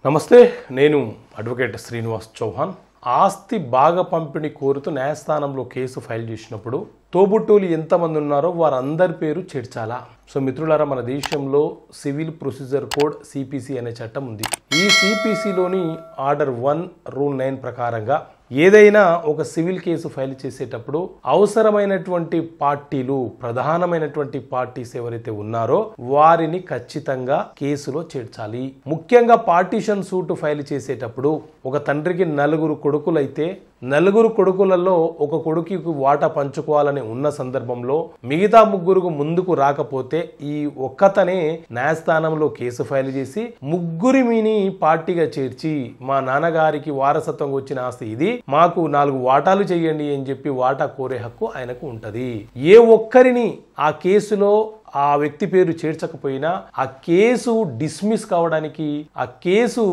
నమస్తే, నేను అడ్వకేట్ శ్రీనివాస్ చౌహాన్. ఆస్తి బాగా పంపిణీ కోరుతూ న్యాయస్థానంలో కేసు ఫైల్ చేసినప్పుడు తోబుట్టువులు ఎంతమంది ఉన్నారో వారందరి పేరు చేర్చాలా? సో మిత్రులారా, మన దేశంలో సివిల్ ప్రొసీజర్ కోడ్ సిపిసి అనే చట్టం ఉంది. ఈ సిపిసిలోని ఆర్డర్ 1 రూల్ 9 ప్రకారంగా ఏదైనా ఒక సివిల్ కేసు ఫైల్ చేసేటప్పుడు అవసరమైనటువంటి పార్టీలు, ప్రధానమైనటువంటి పార్టీస్ ఎవరైతే ఉన్నారో వారిని ఖచ్చితంగా కేసులో చేర్చాలి. ముఖ్యంగా పార్టీషన్ సూట్ ఫైల్ చేసేటప్పుడు ఒక తండ్రికి 4 కొడుకులైతే 4 కొడుకులలో ఒక కొడుకుకి వాటా పంచుకోవాలని ఉన్న సందర్భంలో మిగతా 3 ముందుకు రాకపోతే ఈ ఒక్కతనే న్యాయస్థానంలో కేసు ఫైల్ చేసి ముగ్గురిని పార్టీగా చేర్చి మా నాన్నగారికి వారసత్వంగా వచ్చిన ఆస్తి ఇది, మాకు 4 వాటాలు చేయండి అని చెప్పి వాటా కోరే హక్కు ఆయనకు ఉంటది. ఏ ఒక్కరిని ఆ కేసులో ఆ వ్యక్తి పేరు చేర్చకపోయినా ఆ కేసు డిస్మిస్ కావడానికి, ఆ కేసు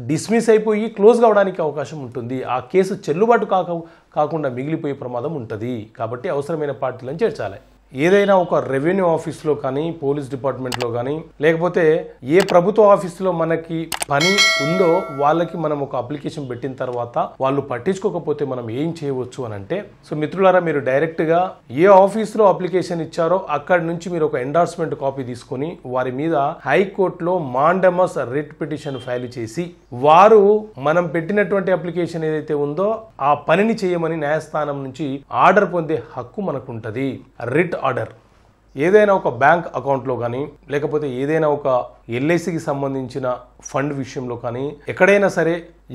డిస్మిస్ అయిపోయి క్లోజ్ కావడానికి అవకాశం ఉంటుంది. ఆ కేసు చెల్లుబాటు కాకుండా మిగిలిపోయే ప్రమాదం ఉంటుంది. కాబట్టి అవసరమైన పార్టీలను చేర్చాలి. ఏదైనా ఒక రెవెన్యూ ఆఫీస్లో కానీ, పోలీస్ డిపార్ట్మెంట్లో కానీ, లేకపోతే ఏ ప్రభుత్వ ఆఫీసులో మనకి పని ఉందో వాళ్ళకి మనం ఒక అప్లికేషన్ పెట్టిన తర్వాత వాళ్ళు పట్టించుకోకపోతే మనం ఏం చేయవచ్చు అని అంటే, సో మిత్రులారా, మీరు డైరెక్ట్గా ఏ ఆఫీస్లో అప్లికేషన్ ఇచ్చారో అక్కడి నుంచి మీరు ఒక ఎండార్స్మెంట్ కాపీ తీసుకొని వారి మీద హైకోర్టులో మాండమస్ రిట్ పిటిషన్ ఫైల్ చేసి వారు మనం పెట్టినటువంటి అప్లికేషన్ ఏదైతే ఉందో ఆ పనిని చేయమని న్యాయస్థానం నుంచి ఆర్డర్ పొందే హక్కు మనకు ఉంటుంది. రిట్ ఆర్డర్ ఏదైనా ఒక బ్యాంక్ అకౌంట్లో కానీ, లేకపోతే ఏదైనా ఒక ఎల్ఐసికి సంబంధించిన ఫండ్ విషయంలో కానీ, ఎక్కడైనా సరే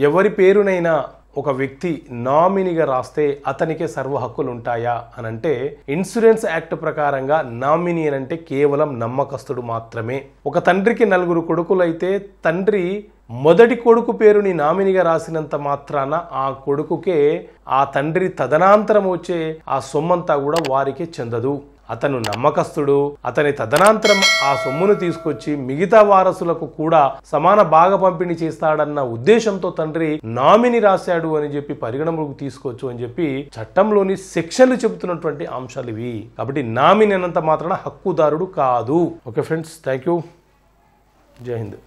ఎవరి పేరునైనా ఒక వ్యక్తి నామినీగా రాస్తే అతనికే సర్వ హక్కులు ఉంటాయా అని అంటే, ఇన్సూరెన్స్ యాక్ట్ ప్రకారంగా నామినీ అని అంటే కేవలం నమ్మకస్తుడు మాత్రమే. ఒక తండ్రికి 4 కొడుకులైతే తండ్రి మొదటి కొడుకు పేరుని నామినీగా రాసినంత మాత్రాన ఆ కొడుకుకే ఆ తండ్రి తదనంతరం వచ్చే ఆ సొమ్మంతా కూడా వారికి చెందదు. అతను నమ్మకస్తుడు. అతని తదనంతరం ఆ సొమ్మును తీసుకొచ్చి మిగతా వారసులకు కూడా సమాన భాగ పంపిణీ చేస్తాడన్న ఉద్దేశంతో తండ్రి నామినీ రాశాడు అని చెప్పి పరిగణలోకి తీసుకోవచ్చు అని చెప్పి చట్టంలోని సెక్షన్లు చెబుతున్నటువంటి అంశాలు ఇవి. కాబట్టి నామినీ అన్నంత మాత్రాన హక్కుదారుడు కాదు. Okay friends, thank you. జై హింద్.